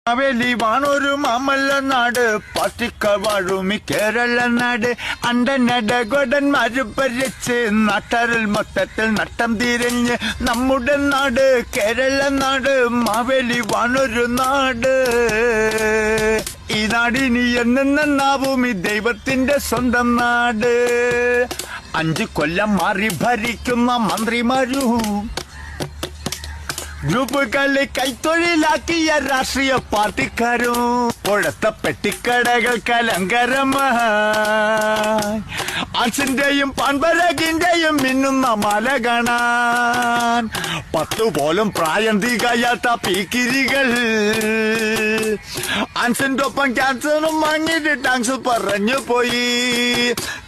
കാവേലി വാണൊരു മാമല്ല നാട് പാർട്ടിക്ക വാഴുമി കേരള നാട് അണ്ടനടകൊടന്മാര് ഭരിച്ച് നാട്ടാരിൽ മൊത്തത്തിൽ നട്ടം തിരിഞ്ഞ് നമ്മുടെ നാട് കേരള നാട് മാവേലി വാണൊരു നാട് ഈ നാടിനി എന്നെന്നാവും ഈ ദൈവത്തിന്റെ സ്വന്തം നാട് 5 കൊല്ലം മാറി ഭരിക്കുന്ന മന്ത്രിമാരും ഗ്രൂപ്പുകളെ കൈത്തൊഴിലാക്കിയ രാഷ്ട്രീയ പാർട്ടിക്കാരും പുഴത്ത പെട്ടിക്കടകൾക്ക് അലങ്കാരമായി ആൻസിന്റെയും പാൻപരകിന്റെയും മിന്നുന്ന മാല കാണാൻ 10 പോലും പ്രായം തികയാത്ത പീക്കിരികൾ ആൻസിന്റെ ഒപ്പം ക്യാൻസറും വാങ്ങിയിട്ട് ടാങ്സ് പറഞ്ഞു പോയി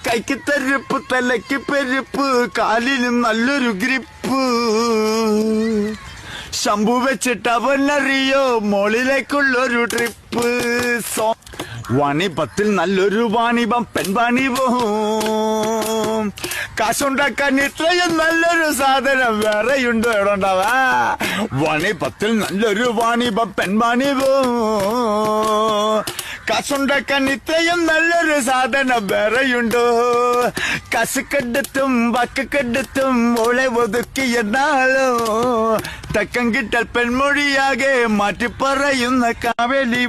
കൈക്ക് തെരുപ്പ് തലയ്ക്ക് പെരുപ്പ് കാലിന് നല്ലൊരു ഗ്രിപ്പ് ശംഭു വെച്ചിട്ട് അവനറിയോ മോളിലേക്കുള്ളൊരു ട്രിപ്പ് വാണിപത്തിൽ നല്ലൊരു വാണിപം പെൺവാണിപവും കാശുണ്ടാക്കാൻ ഇത്രയും നല്ലൊരു സാധനം വേറെയുണ്ടോ എവിടെണ്ടാവാ വാണിപത്തിൽ നല്ലൊരു വാണിപം പെൺവാണിപവും കാശുണ്ടാക്കാൻ ഇത്രയും നല്ലൊരു സാധനം വേറെയുണ്ടോ കസുക്കെടുത്തും വക്കെടുത്തും ഓളെ ഒതുക്കിയെന്നാലോ തക്കം കിട്ടൽ പെൺമൊഴിയാകെ മാറ്റി പറയുന്ന കാവേലി